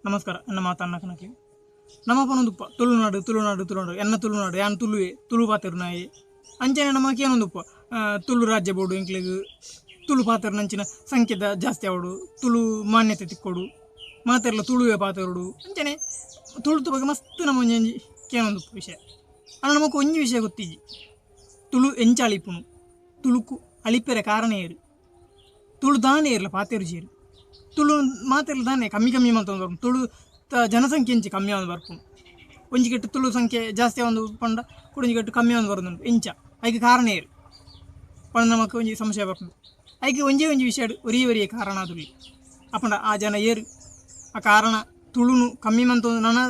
ನಮಸ್ಕಾರ ಎನ್ನ ಮಾತನ್ನಕನಕ್ಕೆ ನಮ್ಮಪ್ಪನೊಂದುಪ್ಪ ತುಳುನಾಡು ಎನ್ನ ತುಳುನಾಡು ಯಾನ್ ತುಳುವೆ ತುಳು ಪಾತೆರ್ನಾಯಿ ಅಂಚನೆ ನಮಕೇನೊಂದುಪ್ಪ ತುಳು ರಾಜ್ಯ ಬೋರ್ಡು ಇಂಕ್ಲಿಗೆ ತುಳು ಪಾತೆರ್ನಂಚಿನ ಸಂಖ್ಯೆದ ಜಾಸ್ತಿ ಆವಡು ತುಳು ಮಾನ್ಯತೆ ತಿಕ್ಕೊಡು ಮಾತೆರ್ಲ ತುಳುವೆ ಪಾತೆರುಡು ಅಂಚನೆ ತುಳುತ ಬಗ್ಗೆ ಮಸ್ತ್ ನಮ್ಮ ಒಂಜಿ ಕೇನೊಂದುಪ್ಪ ವಿಷಯ ಅಣ್ಣ ನಮಕ್ ಒಂಜಿ ವಿಷಯ ಗೊತ್ತಿಜ್ಜಿ ತುಳು ಎಂಚ ಅಳಿಪುನು ತುಳುಕು ಅಳಿಪೆರೆ ಕಾರಣ ಏರು ತುಳು ದಾನೆ ಇರಲ್ಲ ಪಾತೆರು ಜೀರು ತುಳು ಮಾತೆರ್ಲ ದಾನೆ ಕಮ್ಮಿ ಮಾತು ತುಳು ಜನಸಂಖ್ಯೆ ಎಂಚ ಕಮ್ಮಿ ಆಗಿ ಬರ್ಪುಂಡು ಒಂಜಿಗೆಟ್ಟು ತುಳು ಸಂಖ್ಯೆ ಜಾಸ್ತಿ ಒಂದು ಪಂಡ ಕುಡಂಜಿಗೆಟ್ಟು ಕಮ್ಮಿ ಆಗಿ ಬರೋದುಂಟು ಎಂಚ ಅದಕ್ಕೆ ಕಾರಣ ಏರು ಪಂಡ ನಮಕ್ ಒಂಜಿ ಸಂಶಯ ಬರ್ಪುಂಡು ಅದಕ್ಕೆ ಒಂಜಿ ವಿಷಯ ಒರಿಯ ಕಾರಣ ಅದುಲ್ಲಿ ಅಪ್ಪಂಡ ಆ ಜನ ಏರು ಆ ಕಾರಣ ತುಳುನು ಕಮ್ಮಿ ಮಂತು ನನ್ನ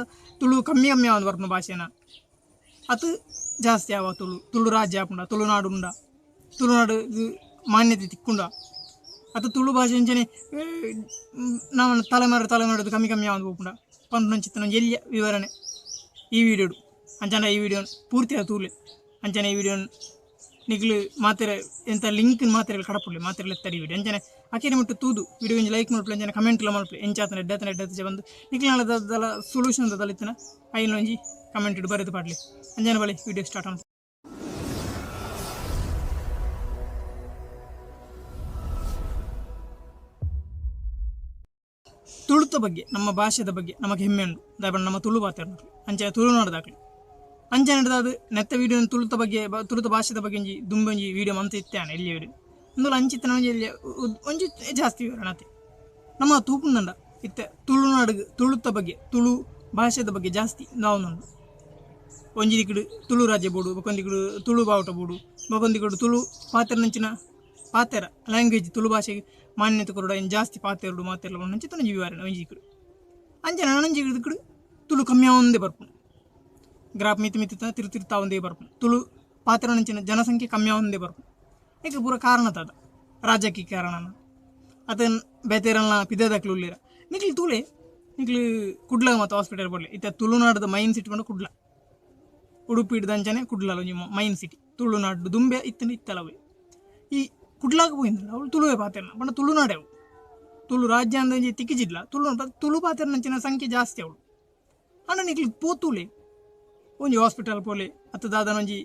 ತುಳು ಕಮ್ಮಿ ಆಗಿ ಬರ್ಪುಂಡು ಭಾಷೆನ ಅದು ಜಾಸ್ತಿ ಆವ ತುಳು ರಾಜ್ಯ ಆಪುಂಡ ತುಳುನಾಡು ಉಂಡ ತುಳುನಾಡು ಮಾನ್ಯತೆ ತಿಕ್ಕುಂಡ ಅದು ತುಳು ಭಾಷೆ ಅಂಚನೆ ನಾವು ತಲೆಮಾರು ಕಮ್ಮಿ ಆಗಿ ಹೋಗ್ಪುಂಡ ಪಂಡ ಚಿತ್ತ ಎಲ್ಲಿಯ ವಿವರಣೆ ಈ ವಿಡಿಯೋಡು ಅಂಚನ ಈ ವಿಡಿಯೋನ ಪೂರ್ತಿ ತೂಲೆ ಅಂಚನೆ ಈ ವಿಡಿಯೋನ ನಿಗ್ಲು ಮಾತೆರೆ ಎಂತ ಲಿಂಕ್ ಮಾತೆರೆ ಕಡಪುಡ್ಲಿ ಮಾತೆರೆ ಎತ್ತಡಿ ವಿಡಿಯೋ ಅಂಚನೆ ಅಕೇನೆ ಮುಟ್ಟು ತೂದು ವಿಡಿಯೋ ಇಂಚ ಲೈಕ್ ಮಾಡ್ಲಿ ಅಂಚನೆ ಕಮೆಂಟ್ ಮಾಡ್ಲಿ ಎಂಚಾತನ ಎಡ್ಡತನ ಬಂದು ನಿಕ್ಲಿನ ಸೊಲ್ಯೂಷನ್ ದಲಿತನ ಐನ್ ಒಂಜಿ ಕಮೆಂಟ್ ಇಡು ಬರೆದು ಪಾಡ್ಲಿ ಅಂಜನ ಬಳಿ ವಿಡಿಯೋ ಸ್ಟಾರ್ಟ್ ಅಂತ ತುಳುತ ಬಗ್ಗೆ ನಮ್ಮ ಭಾಷೆದ ಬಗ್ಗೆ ನಮಗೆ ಹೆಮ್ಮೆ ಉಂಟು ದಾಯಬಣ್ಣ ನಮ್ಮ ತುಳು ಪಾತೆರ್ನಕ್ಲಿ ಅಂಚೆ ತುಳುನಾಡ್ದಾಕ್ಲಿ ಅಂಚೆ ನಡೆದಾದ ನೆತ್ತ ವಿಡಿಯೋ ತುಳುತ ಭಾಷೆದ ಬಗ್ಗೆ ಒಂಜಿ ದುಂಬೊಂಜಿ ವಿಡಿಯೋ ಮಂತ ಇತ್ತೇನೆ ಎಲ್ಲಿ ವಿಡಿಯೋ ಒಂದು ಅಂಚಿತ್ತನ ಒಂಜಿ ಜಾಸ್ತಿ ವಿವರಣತೆ ನಮ್ಮ ತೂಪುಂದಂಡ ಇತ್ತೆ ತುಳುತ ಬಗ್ಗೆ ತುಳು ಭಾಷೆದ ಬಗ್ಗೆ ಜಾಸ್ತಿ ನಾವು ಒಂಜಿ ದಿಕ್ಕಡು ತುಳು ರಾಜ್ಯ ಬೋಡು ಬೊಕೊಂದಿಕ್ಕಡು ತುಳು ಬಾವುಟ ಬೋಡು ಬೊಕೊಂದಿಕ್ಕಡು ತುಳು ಪಾತೆರ್ನಂಚಿನ ಪಾತೆರ ಲ್ಯಾಂಗ್ವೇಜ್ ತುಳು ಭಾಷೆಗೆ ಮಾನ್ಯತೆ ಕೊರಡ ಏನು ಜಾಸ್ತಿ ಪಾತೆರಡು ಮಾತೆರ್ಲ ನಂಚಿತ್ತ ಒಂಜಿ ವಿವರಣೆ ಒಂಜಿ ದಿಕ್ಕಡು ಅಂಚನೆ ನಂಜಿ ದಿಕ್ಕಡು ತುಳು ಕಮ್ಮಿ ಒಂದೇ ಬರ್ಪುಂಡು ಗ್ರಾಫ್ ಮಿತಿ ತಿರುತ್ತಾ ಒಂದೇ ಬರ್ಪುಂಡು ತುಳು ಪಾತೆರ ನಂಚಿನ ಜನಸಂಖ್ಯೆ ಕಮ್ಮಿ ಒಂದೇ ಬರ್ಪುಂಡು ಈಗ ಪೂರ ಕಾರಣ ತದ ರಾಜಕೀಯ ಕಾರಣನ ಅದನ್ನು ಬೇತೆರಲ್ಲ ಪಿದದಾಕ್ಲು ಉಳ್ಳಿರ ನಿಕ್ಲಿ ತುಳೆ ನಿಕ್ಲಿ ಕುಡ್ಲ ಮತ್ತು ಹಾಸ್ಪಿಟಲ್ ಬೋಡ್ಲಿ ಇತ್ತ ತುಳುನಾಡದ ಮೈನ್ ಸಿಟಿ ಬಂದು ಕುಡ್ಲ ಉಡುಪಿ ಹಿಡ್ದಂಚನೆ ಕುಡ್ಲ ಒಂಜಿ ಮೈನ್ ಸಿಟಿ ತುಳುನಾಡು ದುಂಬೆ ಇತ್ತಲವೇ ಈ ಕುಡ್ಲಾಗ ಹೋಗಿದ್ದಲ್ಲ ಅವಳು ತುಳುವೆ ಪಾತೆರ್ನ ಬಣ್ಣ ತುಳುನಾಡೆ ಅವಳು ತುಳು ರಾಜ್ಯ ಅಂದ ತಿಕ್ಕಿಜಿಡ್ಲ ತುಳು ಪಾತೆರ್ನಂಚಿನ ಸಂಖ್ಯೆ ಜಾಸ್ತಿ ಅವಳು ಅಣ್ಣ ನಿಕ್ಲಿ ಪೋತುಲೆ ಒಂಜಿ ಹಾಸ್ಪಿಟಲ್ ಪೋಲೆ ಅಥವಾ ದಾದನೊಂಜಿ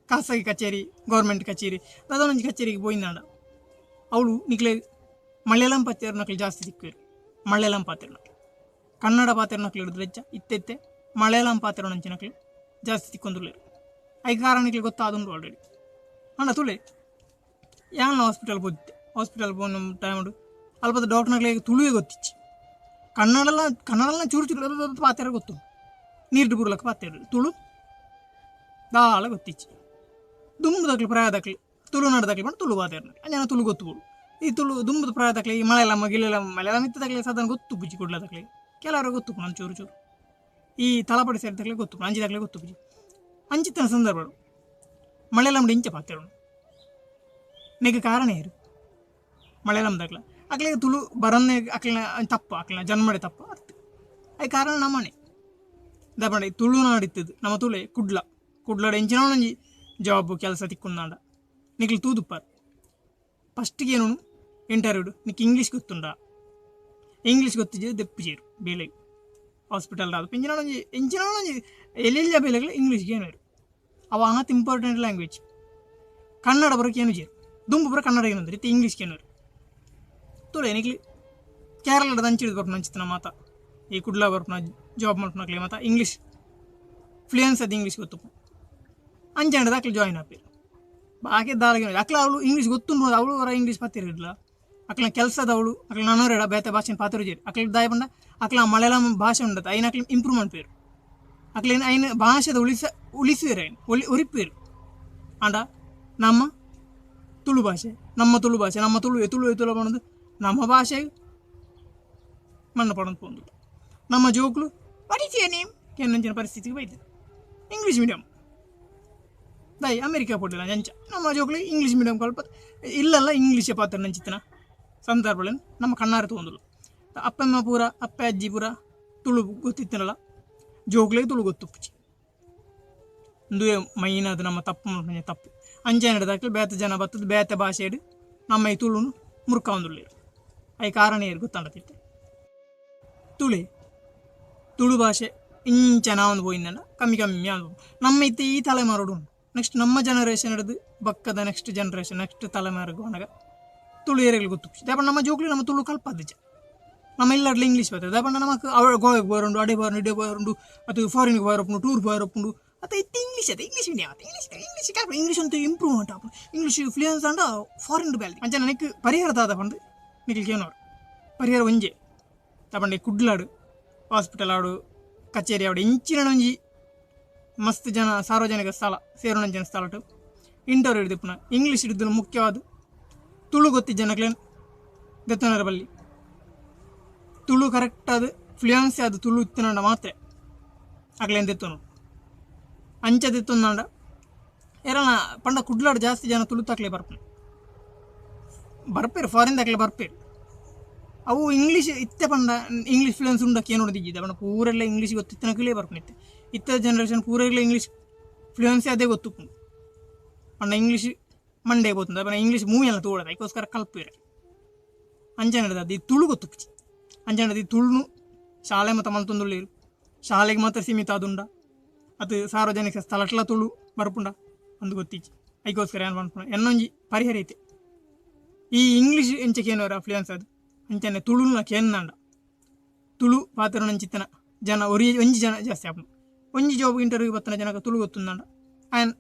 ಖಾಸಗಿ ಕಚೇರಿ ಗೌರ್ಮೆಂಟ್ ಕಚೇರಿ ದಾದನೊಂಜಿ ಕಚೇರಿಗೆ ಹೋಗಿದ್ದಾಂಡ ಅವಳು ನಿಕ್ಲೆ ಮಲಯಾಳಂ ಪಾತೆರ್ನಕ್ಲು ಜಾಸ್ತಿ ತಿಕ್ಕುವೆರು ಮಲಯಾಳಂ ಪಾತೆರ್ನಕ್ಲು ಕನ್ನಡ ಪಾತೆರ್ನಕ್ಲು ಹಿಡಿದ್ರೆ ಹೆಚ್ಚ ಇತ್ತೆ ಮಲಯಾಳಂ ಪಾತೆರ್ನಂಚಿನಕ್ಲು ಜಾಸ್ತಿ ತಿಕ್ಕೊಂದುಳ್ಳೇರು ಐದು ಕಾರಣಕ್ಕೆ ಗೊತ್ತಾದುಂಡು ಆಲ್ರೆಡಿ ಅಣ್ಣ ತುಳೆ ಯಾನ ಹಾಸ್ಪಿಟಲ್ ಹೋದ ಟೈಮ್ ಅಲ್ಪದ ಡಾಕ್ಟರ್ನಾಗ್ಲಿ ತುಳುವೆ ಗೊತ್ತಿಚ್ಚಿ ಕನ್ನಡಲ್ಲ ಚೂರು ಪಾತೆರ ಗೊತ್ತು ನೀರು ಬುರ್ಲಕ್ಕ ಪಾತೆರು ತುಳು ದಾಳ ಗೊತ್ತಿಚ್ಚಿ ದುಂಬುದಾಗ್ಲಿ ಪ್ರಾಯದಾಗ್ಲಿ ತುಳುನಾಡದಾಗ್ಲಿ ಬಂದು ತುಳು ಪಾತೆರ್ನ ಜನ ತುಳು ಗೊತ್ತುಗಳು ಈ ದುಂಬದ ಪ್ರಾಯದಾಗ್ಲಿ ಈ ಮಲಯಾಳಂ ಇತ್ತದಾಗ್ಲಿ ಸಾಧಾರಣ ಗೊತ್ತು ಬುಜ್ಜಿ ಕೊಡ್ಲದಾಗ್ಲಿ ಕೆಲವರು ಗೊತ್ತು ನಾನು ಚೂರು ಈ ತಲಪಡಿ ಸೇರಿದಾಗ್ಲಿ ಗೊತ್ತು ಅಂಜಿದಾಗ್ಲಿ ಗೊತ್ತು ಬುಜ್ಜಿ ಅಂಚಿತ್ತಿನ ಸಂದರ್ಭಗಳು ಮಲಯಾಳಂ ಇಂಚ ಪಾತೆರು ನೆಗೆ ಕಾರಣ ಏರು ಮಲಯಾಳಂದಾಗ್ಲ ಅಕ್ಲಿಗೆ ತುಳು ಬರನ್ನೇ ಅಕ್ಲಿನ ತಪ್ಪ ಅಕ್ಲಿನ ಜನ್ಮಡೆ ತಪ್ಪ ಅರ್ಥ ಅದು ಕಾರಣ ನಮ್ಮನೆ ದಪಂಡ ತುಳುನಾಡಿತ್ತದು ನಮ್ಮ ತುಳೆ ಕುಡ್ಲಾಡ ಎಂಚಿನ ಒಂಜಿ ಜಾಬ್ ಕೆಲಸ ತಿಕ್ಕೊಂಡ ನಿಕ್ಲಿ ತೂದುಪ್ಪಾರು ಫಸ್ಟಿಗೆ ಏನು ಇಂಟರ್ವ್ಯೂಡು ನಿಕ್ಕೆ ಇಂಗ್ಲೀಷ್ ಗೊತ್ತುಂಡ ಇಂಗ್ಲೀಷ್ ಗೊತ್ತಿದ್ದು ದೆಪ್ಪಿಜೇರು ಬೇಲೆ ಹಾಸ್ಪಿಟಲ್ ಅದು ಎಂಚಿನ ಒಂಜಿ ಎಲ್ಲೆಲ್ಲ ಬೇಲೆಗಳು ಇಂಗ್ಲೀಷ್ಗೆ ಏನು ಅವ ಆತ ಇಂಪಾರ್ಟೆಂಟ್ ಲ್ಯಾಂಗ್ವೇಜ್ ಕನ್ನಡ ಬರೋಕೆ ಏನು ಜೇರು ದುಂಬು ಬರೋ ಕನ್ನಡ ಏನಂದ್ರೆ ಇತ್ತು ಇಂಗ್ಲೀಷ್ಗೆ ಏನು ತುಳೆ ನಿಕ್ಲಿ ಕೇರಳದ ಹಂಚಿಡಿದು ಬರ್ಪು ನಂಚಿತ್ತನ ಮಾತ ಈ ಕುಡ್ಲ ಬರ್ಪುನ ಜಾಬ್ ಮಾಡ್ಕೊಳಕ್ಲಿ ಮಾತ ಇಂಗ್ಲೀಷ್ ಫ್ಲೂಯೆನ್ಸ್ ಅದು ಇಂಗ್ಲೀಷ್ ಗೊತ್ತು ಅಂಜಂಡದ ಅಕ್ಲಿ ಜಾಯಿನ್ ಆಪೇರು ಬಾಕಿ ದಾಳಿಗೆ ಅಕ್ಲ ಅವಳು ಇಂಗ್ಲೀಷ್ ಗೊತ್ತುಂಡು ಅವಳು ಅವರ ಇಂಗ್ಲೀಷ್ ಪಾತಿರಲಿಲ್ಲ ಅಕ್ಲ ಕೆಲಸದ ಅವಳು ಅಕ್ಲ ನಾನೋರೇಡ ಬೇತೆ ಭಾಷೆ ಪಾತ್ರ ಜೇರಿ ಅಕ್ಲ ದಾಯ ಬಂದ ಅಕ್ಲ ಮಲಯಾಳಂ ಭಾಷೆ ಉಂಡತ ಐನ ಅಕ್ಲಿ ಇಂಪ್ರೂವ್ಮೆಂಟ್ ಪೇರು ಅಕ್ಲೇನು ಐನ ಭಾಷೆದ ಉಳಿಸಿವೇರು ಐನು ಉರಿಪೇರು ಅಂಡ ನಮ್ಮ ತುಳು ಭಾಷೆ ನಮ್ಮ ತುಳು ಪಣದು ನಮ್ಮ ಭಾಷೆ ಮಣ್ಣ ಪಡೋದು ಪೋಂದು ನಮ್ಮ ಜೋಕ್ಲು ಪಡಿತೀಯ ನೇಮ್ ಕೆನ್ನಂಚಿನ ಪರಿಸ್ಥಿತಿಗೆ ಬೈತಾರೆ ಇಂಗ್ಲೀಷ್ ಮೀಡಿಯಂ ದಾಯಿ ಅಮೆರಿಕಾ ಪೋಡಿಲ್ಲ ಜಂಚ ನಮ್ಮ ಜೋಕ್ಲು ಇಂಗ್ಲೀಷ್ ಮೀಡಿಯಂ ಕಲ್ಪ ಇಲ್ಲಲ್ಲ ಇಂಗ್ಲೀಷೇ ಪಾತ್ರ ನಂಚಿತ್ತನ ಸಂದರ್ಭಗಳನ್ನು ನಮ್ಮ ಕಣ್ಣಾರೆ ತೊಗೊಂಡಳು ಅಪ್ಪಮ್ಮ ಪೂರ ಅಪ್ಪ ಅಜ್ಜಿ ಪೂರ ತುಳು ಗೊತ್ತಿತ್ತನಲ್ಲ ಜೋಕ್ಲಿಗೆ ತುಳು ಗೊತ್ತು ಪುಚ್ಚಿ ದುವೆ ಮೈನ್ ಅದು ನಮ್ಮ ತಪ್ಪು ಅಂಚೆ ನಡೆದಾಕ್ಲಿ ಬೇತೆ ಜನ ಬರ್ತದೆ ಬೇತೆ ಭಾಷೆ ಇಡು ನಮ್ಮ ಈ ತುಳುನು ಮುರ್ಕ ಒಂದುಳ್ಳೇರು ಐ ಕಾರಣ ಏರು ಗೊತ್ತಾಡತಿತ್ತೆ ತುಳಿ ತುಳು ಭಾಷೆ ಇಂಚ ನಾವೊಂದು ಹೋಯಿಂದಲ್ಲ ಕಮ್ಮಿ ಕಮ್ಮಿ ಆದ ನಮ್ಮ ಇತ್ತೆ ಈ ತಲೆಮಾರೋಡು ಉಂಟು. ನೆಕ್ಸ್ಟ್ ನಮ್ಮ ಜನರೇಷನ್ ಹಿಡಿದು ಬಕ್ಕದ ನೆಕ್ಸ್ಟ್ ಜನರೇಷನ್ ನೆಕ್ಸ್ಟ್ ತಲೆಮಾರಿಗೆ ಹೋನಾಗ ತುಳು ಏರಿಯಲ್ಲಿ ಗೊತ್ತು ದಾಪಣ್ಣ ನಮ್ಮ ಜೋಕ್ಲಿ ನಮ್ಮ ತುಳು ಕಲ್ಪದ್ದ ನಮ್ಮ ಎಲ್ಲರಲ್ಲಿ ಇಂಗ್ಲೀಷ್ ಬರ್ತದೆ ದಾಪಣ್ಣ ನಮಗೆ ಗೋವಾಗೆ ಬೋರುಂಡು ಅಡೆ ಬೋರು ಇಡೆ ಬೋರುಂಡು ಅದು ಫಾರಿನ್ಗೆ ಬೋರಪ್ಪುಂಡು ಟೂರ್ ಬೋರಪ್ಪುಂಡು ಅದು ಇತ್ತು ಇಂಗ್ಲೀಷ್ ಅದು ಇಂಗ್ಲೀಷ್ ಮೀಡಿಯಂ ಇಂಗ್ಲೀಷ್ ಕಲ್ಪ ಇಂಗ್ಲೀಷ್ ಅಂತ ಇಂಪ್ರೂವ್ಮೆಂಟ್ ಆಪು ಇಂಗ್ಲೀಷ್ ಫ್ಲೂಯೆನ್ಸ್ ಅಂಡ ಫಾರಿನ್ ಬ್ಯಾಲಿ ಅಂಚ ನನಗೆ ಪರಿಹಾರ ದಾದ ಪಂಡು ನಿಖಿಲ್ ಕೇನೋರು ಪರಿಹಾರ ಒಂಜೆ ತಪಂಡೆ ಕುಡ್ಲಾಡು ಹಾಸ್ಪಿಟಲ್ ಆಡು ಕಚೇರಿ ಆಡು ಇಂಚಿನ ಒಂಜಿ ಮಸ್ತ್ ಜನ ಸಾರ್ವಜನಿಕ ಸ್ಥಳ ಸೇರೋಣಂಚಿನ ಸ್ಥಳ ಇಂಟರ್ವ್ಯೂ ಹಿಡಿದು ಪುನಃ ಇಂಗ್ಲೀಷ್ ಹಿಡಿದು ಮುಖ್ಯವಾದ ತುಳು ಗೊತ್ತಿದ್ದ ಜನಕ್ಲೇನು ದೆತ್ತನರ ಬಲ್ಲಿ ತುಳು ಕರೆಕ್ಟ್ ಅದು ಫ್ಲೂಯೆನ್ಸಿ ಅದು ತುಳು ಇತ್ತಿನಂಡ ಮಾತ್ರ ಆಗ್ಲೇನು ದೆತ್ತನು ಅಂಚ ದೆತ್ತೊಂದಂಡ ಏರನ ಪಂಡ ಕುಡ್ಲಾಡು ಜಾಸ್ತಿ ಜನ ತುಳು ತಾಕ್ಲೆ ಬರ್ಪೇರು ಫಾರಿನ್ ದಾಕ್ಲೆ ಬರ್ಪೇರು ಅವು ಇಂಗ್ಲೀಷ್ ಇತ್ತೆ ಪಂಡ ಇಂಗ್ಲೀಷ್ ಫ್ಲೂಯೆನ್ಸ್ ಉಂಡಕ್ಕೆ ಏನು ನೋಡಿದ್ದಿದ್ದ ಪಂಡ ಪೂರೆಲ್ಲ ಇಂಗ್ಲೀಷ್ ಗೊತ್ತಿತ್ತನ ಕಲಿಯೇ ಬರ್ಪನಿತ್ತೆ ಇತ್ತ ಜನರೇಷನ್ ಪೂರೆಲ್ಲ ಇಂಗ್ಲೀಷ್ ಫ್ಲೂಯೆನ್ಸಿ ಅದೇ ಗೊತ್ತು ಪಂಡ ಇಂಗ್ಲೀಷ್ ಮಂಡೇ పోతుంది ಅಪ್ಪ ಇಂಗ್ಲೀಷ್ ಮೂವಿ ಎಲ್ಲ ತೋಡದ ಅದಕ್ಕೋಸ್ಕರ ಕಲ್ಪಿರ ಅಂಜನದ ಅದು ತುಳು ಗೊತ್ತು ಅಂಜನದ ಈ ತುಳುನು ಶಾಲೆ ಮತ್ತು ಮಲ್ತೊಂದುಳ್ಳಿರು ಶಾಲೆಗೆ ಮಾತ್ರ ಸೀಮಿತ ಅದುಂಡ ಅದು ಸಾರ್ವಜನಿಕ ಸ್ಥಳಟ್ಲ ತುಳು ಬರ್ಪುಂಡ ಒಂದು ಗೊತ್ತಿಚ್ಚಿ ಅದಕ್ಕೋಸ್ಕರ ಏನು ಮಾಡ್ಪುಣ ಎನ್ನೊಂಜಿ ಪರಿಹಾರ ಐತೆ ಈ ಇಂಗ್ಲೀಷ್ ಎಂಚಕೇನವರ ಫ್ಲೂಯೆನ್ಸ್ ಅದು ಅಂಚನೆ ತುಳುನ ಕೇಂದಂಡ ತುಳು ಪಾತ್ರ ನಂಚಿತ್ತನ ಜನ ಒಂಜಿ ಜನ ಜಾಸ್ತಿ ಆಪುಂಡು ಒಂಜಿ ಜಾಬ್ ಇಂಟರ್ವ್ಯೂ ಬತ್ತನ ಜನಕ್ಕೆ ತುಳು ಗೊತ್ತುಂದಂಡ ಆ್ಯನ್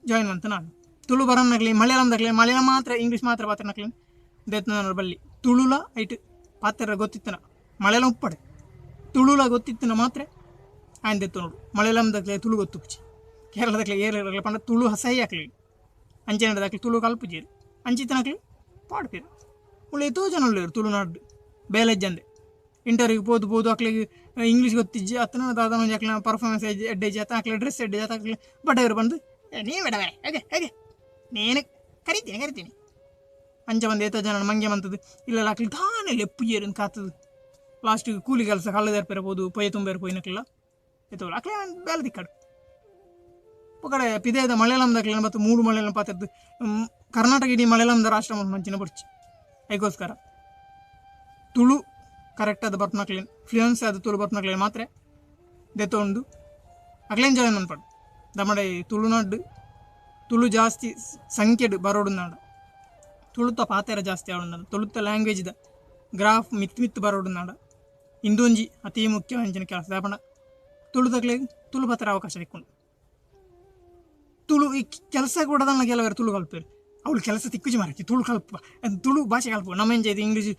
ಜಾಯಿನ್ ಅಂತ ನಾನು ತುಳು ಬರನ್ನಕ್ಲಿ ಮಲಯಾಳಂದಾಗಲಿ ಮಲಯಾಳಂ ಮಾತ್ರ ಇಂಗ್ಲೀಷ್ ಮಾತ್ರ ಪಾತ್ರನಕ್ಲಿ ದೇತನ ಬಲ್ಲಿ ತುಳುಲ ಐಟ್ ಪಾತ್ರ ಗೊತ್ತಿತ್ತನ ಮಲಯಾಳಂ ಉಪ್ಪಡೆ ತುಳುಲ ಗೊತ್ತಿತ್ತನ ಮಾತ್ರ ಆಯ್ನ ದೆತ್ತು ನೋಡು ಮಲಯಾಳಂದಾಗಲಿ ತುಳು ಗೊತ್ತು ಕೇರಳದಾಗಲಿ ಏರದಾಗಲಿ ಪಂಡ ತುಳು ಹಸಹಿ ಹಾಕ್ಲಿ ಅಂಚೆನದಾಗಲಿ ತುಳು ಕಲ್ಪುಜೀರು ಅಂಚಿತನಕ್ಲಿ ಪಾಡ್ಪೀರು ಉಳ್ಳೆ ಎತ್ತೋ ಜನ ಉಳ್ಳೇರು ತುಳುನಾಡು ಬೇಲೆಜ್ಜಂದೆ ಇಂಟರ್ವ್ಯೂಗೆ ಬೋದು ಹಾಕ್ಲಿಗೆ ಇಂಗ್ಲೀಷ್ ಗೊತ್ತಿಜ್ಜಿ ಅತ್ತನ ದಾದ ಒಂದು ಹಾಕ್ಲಿ ಪರ್ಫಾರ್ಮೆನ್ಸ್ ಎಡ್ಡೆಜ್ಜಿ ಅತ್ತ ಹಾಕ್ಲಿ ಡ್ರೆಸ್ ಎಡ್ಡೆಜ್ ಅತ್ತ ಹಾಕ್ಲಿ ಬಟ್ಟೆಯವರು ಬಂದು ನೀನು ಬೇಡ ಬೇರೆ ಹೇಗೆ ಹೇಗೆ ನೇನು ಕರಿತೀನಿ ಅಂಚ ಬಂದು ಏತ ಜನ ಮಂಗೆ ಬಂತದ್ದು ಇಲ್ಲೆಲ್ಲ ಹಾಕ್ಲಿ ತಾನೇ ಲೆಪ್ಪುಜೇರು ಕಾತದು ಲಾಸ್ಟಿಗೆ ಕೂಲಿ ಕೆಲಸ ಕಳ್ಳದೇರ್ಪಿರಬಹುದು ಪೊಯ್ಯ ತುಂಬೇರ್ಪೋಯ್ನಕ್ಲಿಲ್ಲ ಎತ್ತವಲ್ಲ ಹಾಕ್ಲಿ ಬೇಲೆ ದಿಕ್ಕಾಡು ಕಡೆ ಪಿದೇದ ಮಲಯಾಳಂದಾಗಲಿ ಮತ್ತು ಮೂರು ಮಲಯಾಳಂ ಪಾತ್ರದ್ದು ಕರ್ನಾಟಕ ಇಡೀ ಮಲಯಾಳಂದ ರಾಷ್ಟ್ರ ಮಂಚಿನ ಬರ್ಚಿ ಅದಕ್ಕೋಸ್ಕರ ತುಳು ಕರೆಕ್ಟಾದ ಬರ್ಪನಕ್ಲೇನು ಫ್ಲೂಯೆನ್ಸ್ ಆದ ತುಳು ಬರ್ಪನಕ್ಲೇನು ಮಾತ್ರ ದೆತ್ತೊಂದು ಅಕ್ಲೇನು ಜಾಯಿನ್ ಮನ್ಪಡು ದಮಡೆ ತುಳುನಾಡು ತುಳು ಜಾಸ್ತಿ ಸಂಖ್ಯೆಡು ಬರೋಡು ನಾಡ ತುಳುತ ಪಾತೆರ ಜಾಸ್ತಿ ಆವಡು ತುಳುತ ಲ್ಯಾಂಗ್ವೇಜ್ದ ಗ್ರಾಫ್ ಮಿತ್ ಬರೋಡು ನಾಡ ಇಂದೊಂಜಿ ಅತಿ ಮುಖ್ಯ ಅಂಚಿನ ಕೆಲಸ ದಾಪಣ ತುಳುದಕ್ಲೆ ತುಳು ಪಾತ್ರ ಅವಕಾಶ ತಿಕ್ಕೊಂಡು ತುಳು ಈ ಕೆಲಸ ಕೂಡ ಕೆಲವರು ತುಳು ಕಲ್ಪೇರು ಅವಳು ಕೆಲಸ ತಿಕ್ಕುಜಿ ಮಾರಕ್ಕೆ ತುಳು ಕಲ್ಪ ತುಳು ಭಾಷೆ ಕಲ್ಪ ನಮ್ಮ ಇದು ಇಂಗ್ಲೀಷ್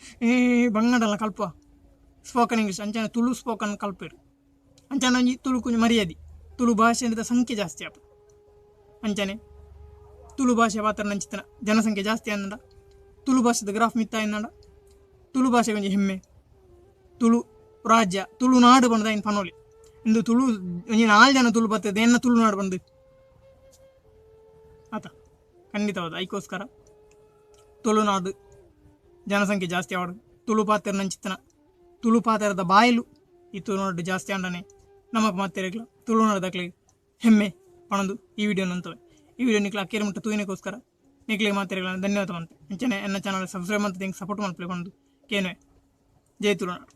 ಬಂಗಾಡಲ್ಲ ಕಲ್ಪ ಸ್ಪೋಕನ್ ಇಂಗ್ಲೀಷ್ ಅಂಚನೆ ತುಳು ಸ್ಪೋಕನ್ ಕಲ್ಪೇರು ಅಂಚನೆ ತುಳು ಕುಂಜು ಮರ್ಯಾದೆ ತುಳು ಭಾಷೆಯಿಂದ ಸಂಖ್ಯೆ ಜಾಸ್ತಿ ಆಪ ಅಂಚನೆ ತುಳು ಭಾಷೆ ಪಾತ್ರ ನಂಚಿತನ ಜನಸಂಖ್ಯೆ ಜಾಸ್ತಿ ಅನ್ನಂಡ ತುಳು ಭಾಷೆದ ಗ್ರಾಫ್ ಮಿತ್ತ ಎನ್ನಂಡ ತುಳು ಭಾಷೆ ಕೊಂಚ ಹೆಮ್ಮೆ ತುಳು ರಾಜ್ಯ ತುಳುನಾಡು ಬಂದ ಇನ್ನು ಪನೋಲಿ ಇಂದು ತುಳು ಒಂಜಿ 4 ಜನ ತುಳು ಬರ್ತದೆ ಎನ್ನ ತುಳುನಾಡು ಬಂದು ಆತ ಖಂಡಿತವಾದ ಅದಕ್ಕೋಸ್ಕರ ತುಳುನಾಡು ಜನಸಂಖ್ಯೆ ಜಾಸ್ತಿ ಆವಡು ತುಳು ಪಾತ್ರ ನಂಚಿತನ ತುಳು ಪಾತ್ರದ ಬಾಯಲು ಈ ತುಳುನಾಡು ಜಾಸ್ತಿ ಅಂಡನೆ ನಮಗೆ ಮಾತಿರಲಿಲ್ಲ ತುಳುನಾಡದಾಗಲಿ ಹೆಮ್ಮೆ ಪಣದು ಈ ವಿಡಿಯೋ ನಂತವೆ ಈ ವಿಡಿಯೋ ನಿಕ್ಲ ಅಕ್ಕೇರಿ ಮುಟ್ಟ ತೂಯಿನಕ್ಕೋಸ್ಕರ ನಿಕ್ಲಿಗೆ ಮಾತಿರಲಿಲ್ಲ ಧನ್ಯವಾದ ಮಂತೆ ಅಂಚನೆ ಎನ್ನ ಚಾನಲ್ ಸಬ್ಸ್ಕ್ರೈಬ್ ಅಂತ ಸಪೋರ್ಟ್ ಮಾಡ್ಕೊಳ್ಳಿ ಬಂದು ಕೇನುವೆ ಜೈ ತುಳುನಾಡು.